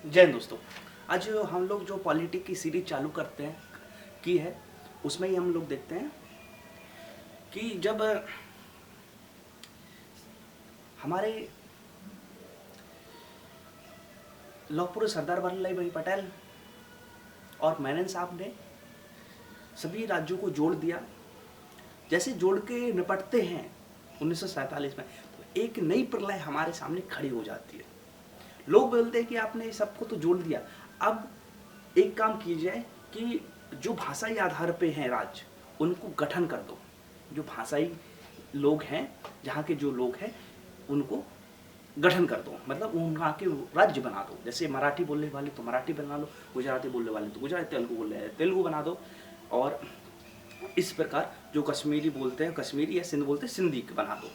जय हिंद दोस्तों। आज हम लोग जो पॉलिटी की सीरीज चालू करते हैं की है, उसमें ही हम लोग देखते हैं कि जब हमारे लौह पुरुष सरदार वल्लभ भाई पटेल और मेनन साहब ने सभी राज्यों को जोड़ दिया, जैसे जोड़ के निपटते हैं 1947 में, तो एक नई प्रलय हमारे सामने खड़ी हो जाती है। लोग बोलते हैं कि आपने सबको तो जोड़ दिया, अब एक काम कीजिए कि जो भाषाई आधार पे हैं राज्य, उनको गठन कर दो। जो भाषाई लोग हैं, जहाँ के जो लोग हैं, उनको गठन कर दो, मतलब वहाँ के राज्य बना दो। जैसे मराठी बोलने वाले तो मराठी बना लो, गुजराती बोलने वाले तो गुजराती, तेलुगु बोलने वाले तेलुगु बना दो, और इस प्रकार जो कश्मीरी बोलते हैं कश्मीरी, या सिंध बोलते हैं सिंधी बना दो,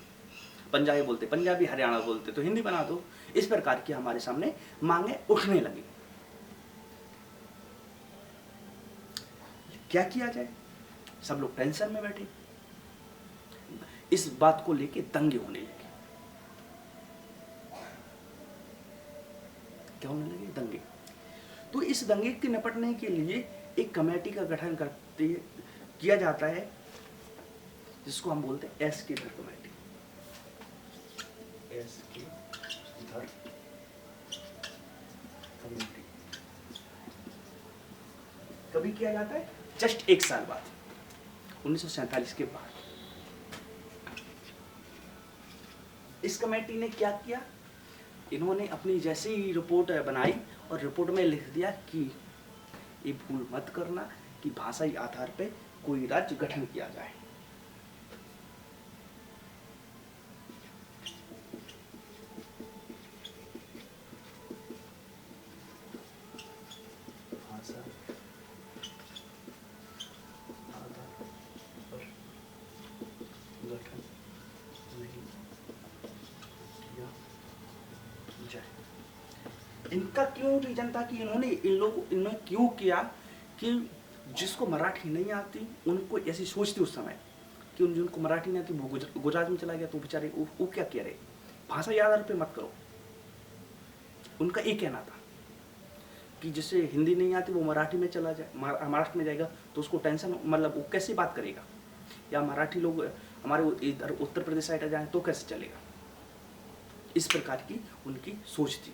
पंजाबी बोलते पंजाबी, हरियाणा बोलते तो हिंदी बना दो। इस प्रकार की हमारे सामने मांगे उठने लगी। क्या किया जाए? सब लोग टेंशन में बैठे, इस बात को लेके दंगे होने लगे। क्या होने लगे? दंगे। तो इस दंगे के निपटने के लिए एक कमेटी का गठन किया जाता है, जिसको हम बोलते हैं एस के धर कमेटी। एस के धर कमेटी कभी किया जाता है? जस्ट एक साल बाद, 1947 के बाद। इस कमेटी ने क्या किया? इन्होंने अपनी जैसी ही रिपोर्ट बनाई और रिपोर्ट में लिख दिया कि ये भूल मत करना कि भाषाई आधार पे कोई राज्य गठन किया जाए। भाषा आधार पर गठन नहीं किया जाए। इनका क्यों रीजन था कि इन्होंने क्यों किया कि जिसको मराठी नहीं आती उनको ऐसी सोच थी उस समय कि जिनको मराठी नहीं आती वो गुजरात में चला गया, तो बेचारे वो क्या कह रहे, भाषा आधार पे मत करो। उनका एक कहना था कि जिसे हिंदी नहीं आती वो मराठी में चला जाए, महाराष्ट्र में जाएगा तो उसको टेंशन, मतलब वो कैसे बात करेगा, या मराठी लोग हमारे इधर उत्तर प्रदेश साइड जाए तो कैसे चलेगा। इस प्रकार की उनकी सोच थी।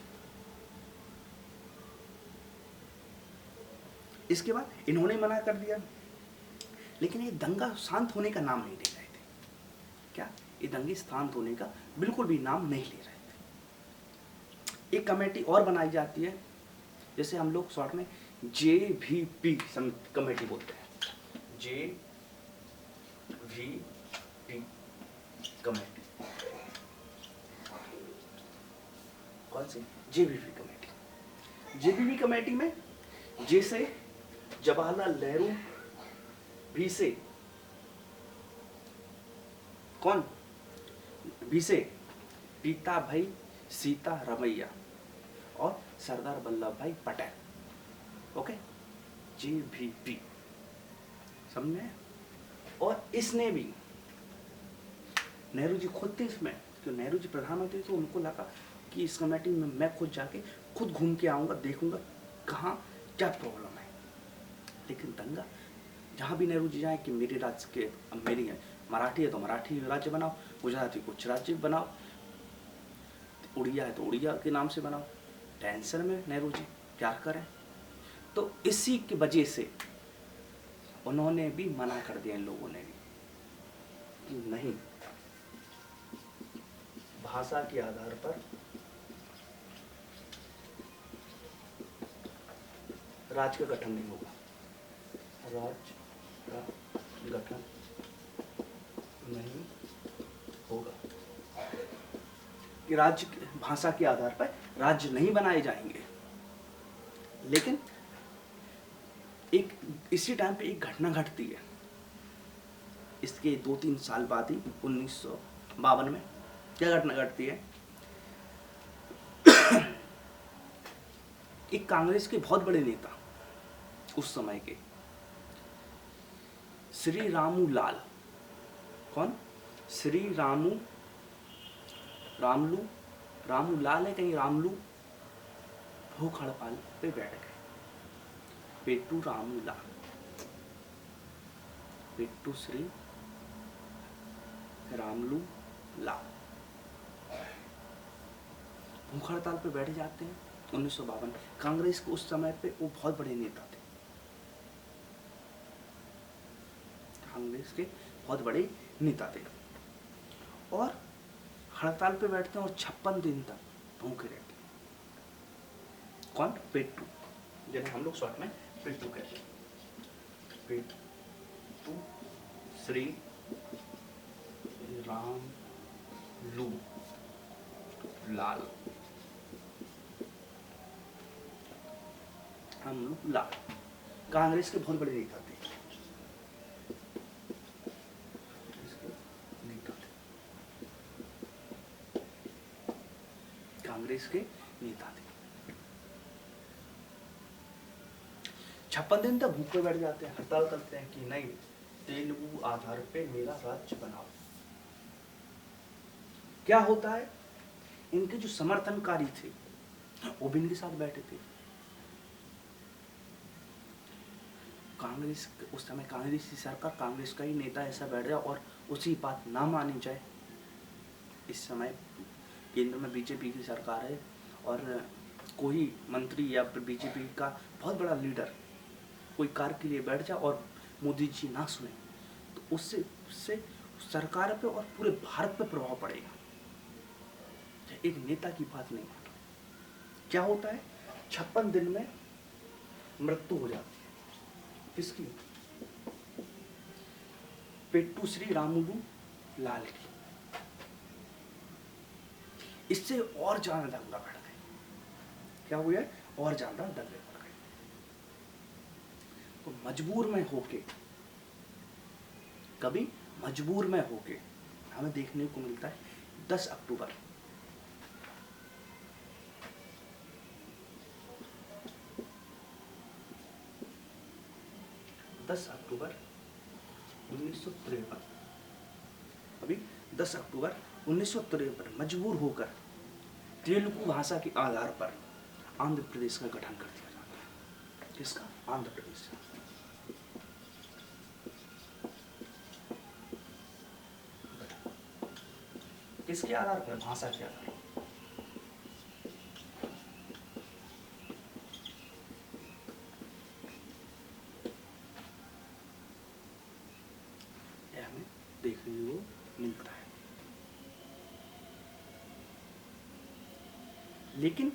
इसके बाद इन्होंने मना कर दिया, लेकिन ये दंगा शांत होने का नाम नहीं ले रहे थे। क्या ये दंगे शांत होने का बिल्कुल भी नाम नहीं ले रहे थे। एक कमेटी और बनाई जाती है, जैसे हम लोग शॉर्ट में JVP कमेटी बोलते हैं। JVP committee. कौन सी? JVP committee. JVP कमेटी में जैसे जवाहरलाल नेहरू भी से कौन भी से पीता भाई सीता रमैया और सरदार वल्लभ भाई पटेल। ओके, JVP समझे। और इसने भी, नेहरू जी खुद थे इसमें, तो नेहरू जी प्रधानमंत्री थे, उनको लगा कि इस कमेटी में मैं खुद जाके खुद घूम के आऊँगा, देखूंगा कहाँ क्या प्रॉब्लम है। लेकिन दंगा जहाँ भी नेहरू जी जाए कि मेरे राज्य के, मेरी है मराठी है तो मराठी राज्य बनाओ, गुजराती कुछ राज्य बनाओ, उड़िया है तो उड़िया के नाम से बनाओ। टेंशन में नेहरू जी क्या करें। तो इसी की वजह से उन्होंने भी मना कर दिया, इन लोगों ने भी, कि नहीं, भाषा के आधार पर राज्य का गठन नहीं होगा, राज्य का गठन नहीं होगा, कि राज्य भाषा के आधार पर राज्य नहीं बनाए जाएंगे। लेकिन एक इसी टाइम पे एक घटना घटती है, इसके 2-3 साल बाद ही 1952 में क्या घटना घटती है? एक कांग्रेस के बहुत बड़े नेता उस समय के श्री रामू लाल, कौन? श्री रामू लाल है, कहीं रामलू, भूख हड़ताल पे बैठ गए। पेट्टू रामूला, पेट्टू श्री रामलू ला भूख हड़ताल पे बैठ जाते हैं 1952। कांग्रेस के उस समय पे वो बहुत बड़े नेता थे, कांग्रेस के बहुत बड़े नेता थे, और हड़ताल पे बैठते हैं और 56 दिन तक भूखे रहते हैं। कौन? पेट्टू, जिन्हें हम लोग शॉर्ट में पेट्टू कहते हैं। पेट्टू श्री रामलू लाल, रामलू लाल कांग्रेस के बहुत बड़े नेता थे। कांग्रेस के नेता थे। 56 दिन तक भूखे बैठ जाते हैं, हड़ताल करते हैं कि नहीं, तेलुगु आधार पे मेरा राज्य बनाओ। क्या होता है, इनके जो समर्थनकारी थे वो भी इनके साथ बैठे थे। कांग्रेस उस समय कांग्रेस की सरकार, कांग्रेस का ही नेता ऐसा बैठ जाए और उसी बात ना मानी जाए। इस समय केंद्र में बीजेपी की सरकार है और कोई मंत्री या बीजेपी का बहुत बड़ा लीडर कोई कार्य के लिए बैठ जाए और मोदी जी ना सुने, तो उससे सरकार पे और पूरे भारत पे प्रभाव पड़ेगा। एक नेता की बात नहीं मानो। क्या होता है, 56 दिन में मृत्यु हो जाती है। किसकी? पेट्टू श्री रामलू लाल की। इससे और ज्यादा दंगा बढ़ गए। क्या हुआ है? और ज्यादा दंगे बढ़ गए। तो मजबूर में होके, कभी मजबूर में होके हमें देखने को मिलता है 10 अक्टूबर 1953, अभी 10 अक्टूबर 1953 मजबूर होकर तेलुगु भाषा के आधार पर आंध्र प्रदेश का गठन कर दिया जाता है। किसका? आंध्र प्रदेश। किसके आधार पर? भाषा के आधार पर। यह हमें देखने को मिलता है। लेकिन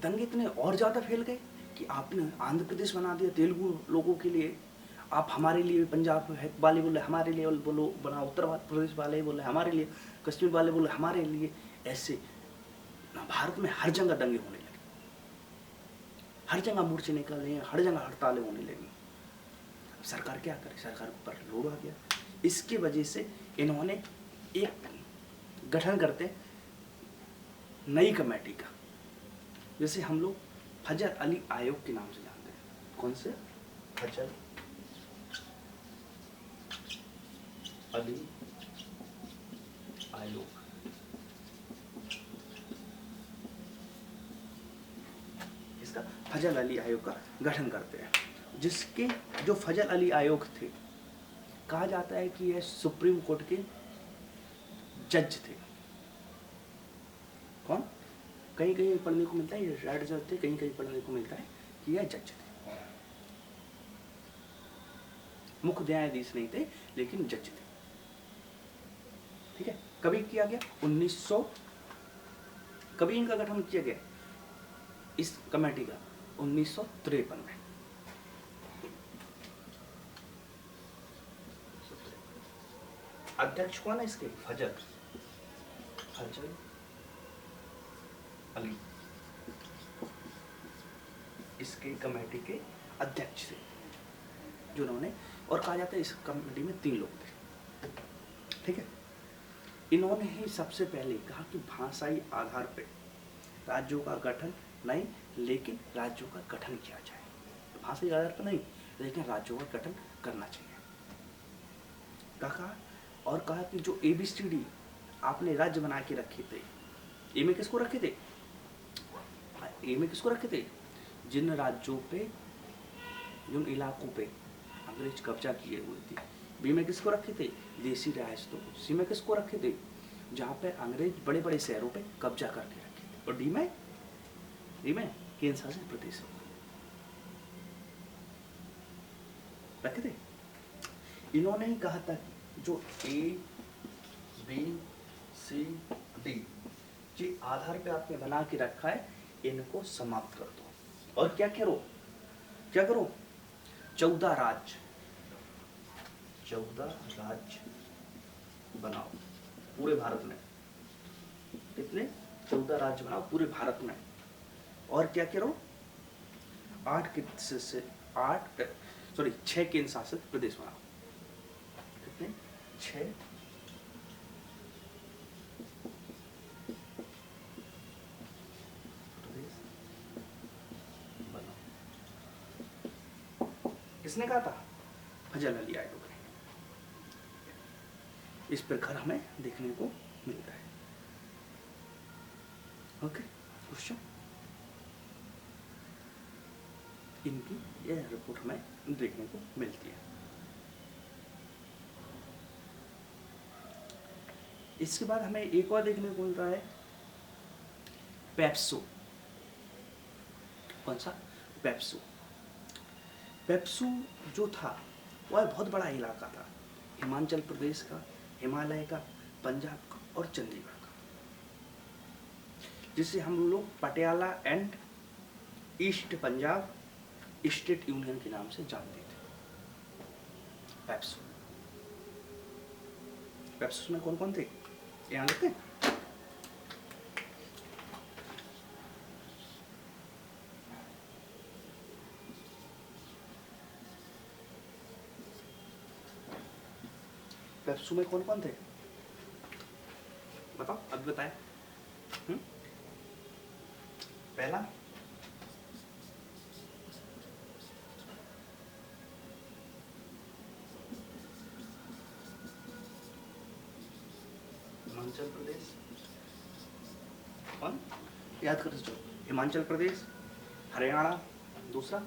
दंगे इतने और ज्यादा फैल गए कि आपने आंध्र प्रदेश बना दिया तेलुगु लोगों के लिए, आप हमारे लिए, पंजाब वाले बोले हमारे लिए बोलो बना, उत्तर प्रदेश वाले बोले हमारे लिए, कश्मीर वाले बोले हमारे लिए। ऐसे भारत में हर जगह दंगे होने लगे, हर जगह मोर्चे निकले, हर जगह हड़तालें होने लगी। सरकार क्या करे? सरकार को पर लोड आ गया। इसकी वजह से इन्होंने एक गठन करते नई कमेटी का, जैसे हम लोग फजल अली आयोग के नाम से जानते हैं। कौन से? फजल अली आयोग। इसका फजल अली आयोग का गठन करते हैं, जिसके जो फजल अली आयोग थे, कहा जाता है कि यह सुप्रीम कोर्ट के जज थे। कौन? कहीं कहीं पढ़ने को मिलता है ये राइट जज थे, कहीं कहीं पढ़ने को मिलता है कि यह जज थे। मुख्य न्यायाधीश नहीं थे लेकिन जज थे। ठीक है। कभी किया गया? 1900। कभी इनका गठन किया गया इस कमेटी का? 1953 में। अध्यक्ष कौन है इसके? फजल अली इसके कमेटी के अध्यक्ष थे जिन्होंने, और कहा जाता है इस कमेटी में 3 लोग थे। ठीक है। इन्होंने ही सबसे पहले कहा कि भाषाई आधार पर राज्यों का गठन नहीं, लेकिन राज्यों का गठन किया जाए। भाषाई आधार पर नहीं, लेकिन राज्यों का गठन करना चाहिए। कहा और कहा कि जो ABCD आपने राज्य बना के रखे थे, ए में किसको रखे थे? ए में किसको रखे थे? जिन राज्यों पे, जिन इलाकों पे अंग्रेज कब्जा किए हुए थे। बी में किसको रखे थे? देसी रियासतों को। सी में किसको रखे थे? जहाँ पे अंग्रेज बड़े बड़े शहरों पे कब्जा करके रखे थे। और डी में केंद्र शासित प्रदेशों को रखे थे। इन्होंने ही कहा था कि जो A B C D G आधार पे आपने बना के रखा है, इनको समाप्त कर दो और क्या करो? 14 राज्य बनाओ पूरे भारत में। कितने? 14 राज्य बनाओ पूरे भारत में। और क्या करो? 6 केंद्र शासित प्रदेश बनाओ। कितने? 6 प्रदेश बनाओ। किसने कहा था? फजल अली आयोग ने। इस प्रकार हमें देखने को मिलता है। ओके, क्वेश्चन इनकी यह रिपोर्ट हमें देखने को मिलती है। इसके बाद हमें एक और देखने को मिलता है पेप्सू। कौन सा? पेप्सू। पेप्सू जो था वह बहुत बड़ा इलाका था, हिमाचल प्रदेश का, हिमालय का, पंजाब का और चंडीगढ़ का, जिसे हम लोग Patiala and East Punjab state union के नाम से जानते थे। पेप्सू। पेप्सू में कौन कौन थे? यहाँ लिखते हैं। पेप्सू में कौन कौन थे? बताओ, अभी बताए। पहला हिमाचल प्रदेश। कौन? याद कर दो। हिमाचल प्रदेश, हरियाणा। दूसरा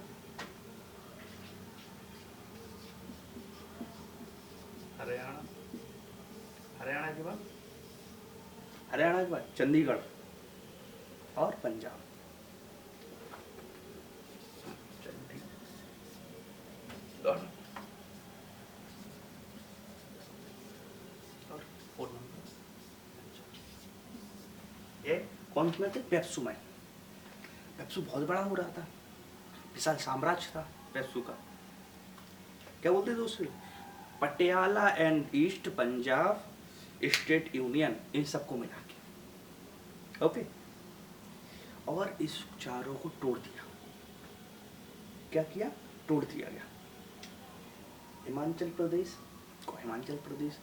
हरियाणा के बाद चंडीगढ़ और पंजाब। चंडीगढ़ और 4 नंबर ये कौन में थे? पेप्सू में। पेप्सू बहुत बड़ा हो रहा था, विशाल साम्राज्य था पेप्सू का। क्या बोलते थे उसे? Patiala and East Punjab state union, इन सबको मिला के। ओके, और इस चारों को तोड़ दिया। क्या किया? तोड़ दिया गया। हिमाचल प्रदेश को हिमाचल प्रदेश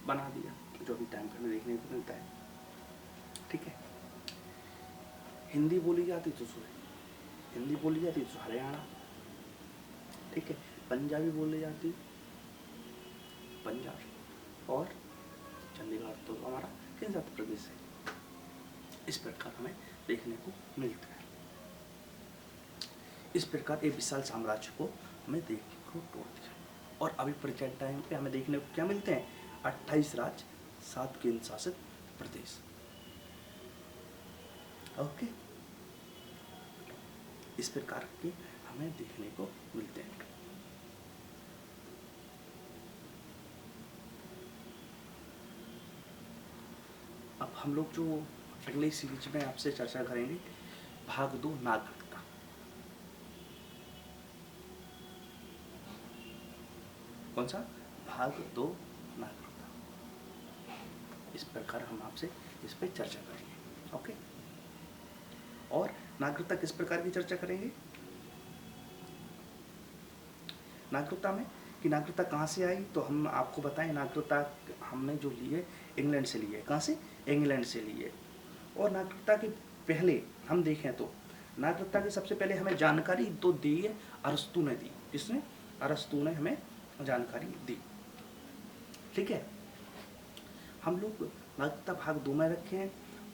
बना दिया, जो भी टाइम पे हमें देखने को मिलता है। ठीक है, हिंदी बोली जाती तो हरियाणा। ठीक है, पंजाबी बोली जाती पंजाब, और चंडीगढ़ तो हमारा केंद्र शासित प्रदेश है। इस प्रकार हमें देखने को मिलता है। इस प्रकार एक विशाल साम्राज्य को हमें देखने को तोड़ दिया। और अभी प्रेजेंट टाइम पे हमें देखने को क्या मिलते हैं? 28 राज्य, 7 केंद्र शासित प्रदेश। ओके, इस प्रकार के हमें देखने को मिलते हैं। अब हम लोग जो अगले सीरीज में आपसे चर्चा करेंगे, भाग 2 नागरिकता। कौन सा? भाग 2 नागरिकता। इस प्रकार हम आपसे इस पर चर्चा करेंगे। ओके, और नागरिकता किस प्रकार की चर्चा करेंगे? नागरिकता में कि नागरिकता कहाँ से आई, तो हम आपको बताएं। नागरिकता हमने जो ली है इंग्लैंड से ली है। कहाँ से? इंग्लैंड से ली है। और नागरिकता के पहले हम देखें तो नागरिकता की सबसे पहले हमें जानकारी तो दी है अरस्तु ने दी। किसने? अरस्तु ने हमें जानकारी दी। ठीक है, हम लोग नागरिकता भाग 2 में रखे हैं,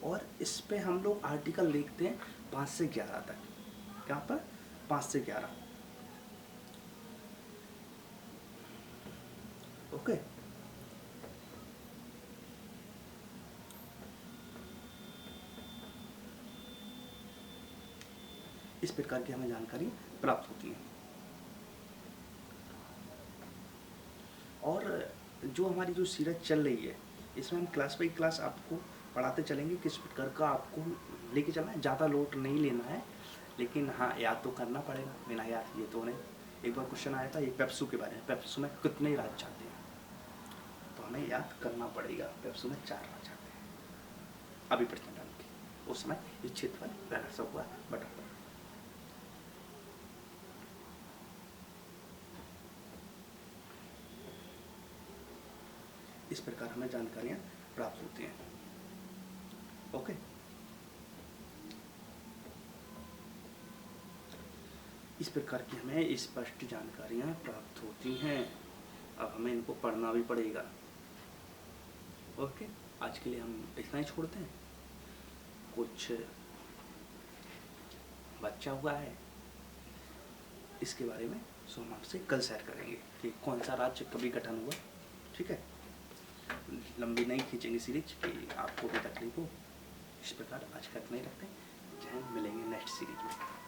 और इस पे हम लोग आर्टिकल देखते हैं 5 से 11 तक। कहाँ पर? 5 से 11। ओके। इस प्रकार की हमें जानकारी प्राप्त होती है। और जो हमारी जो सीरीज चल रही है, इसमें हम क्लास बाई क्लास आपको पढ़ाते चलेंगे किस प्रकार का आपको लेके चलना है। ज़्यादा लोड नहीं लेना है, लेकिन हाँ याद तो करना पड़ेगा, बिना याद ये तो नहीं। एक बार क्वेश्चन आया था ये पेप्सू के बारे में, पेप्सू में कितने राज्य आते हैं, तो हमें याद करना पड़ेगा। पेप्सू में 4 राज्य आते हैं अभी प्रेजेंट के। उस समय ये क्षेत्रफल पहला सब हुआ बटा। इस प्रकार हमें जानकारियाँ प्राप्त होती हैं। ओके। इस प्रकार की हमें स्पष्ट जानकारियाँ प्राप्त होती हैं। अब हमें इनको पढ़ना भी पड़ेगा। ओके, आज के लिए हम इतना ही छोड़ते हैं। कुछ बचा हुआ है इसके बारे में, सो हम आपसे कल शेयर करेंगे कि कौन सा राज्य कभी गठन हुआ। ठीक है, लंबी नहीं खींचेंगे सीरीज कि आपको भी तकलीफ हो। इस प्रकार आज का इतना ही रखते हैं। जय हिंद, मिलेंगे नेक्स्ट सीरीज में।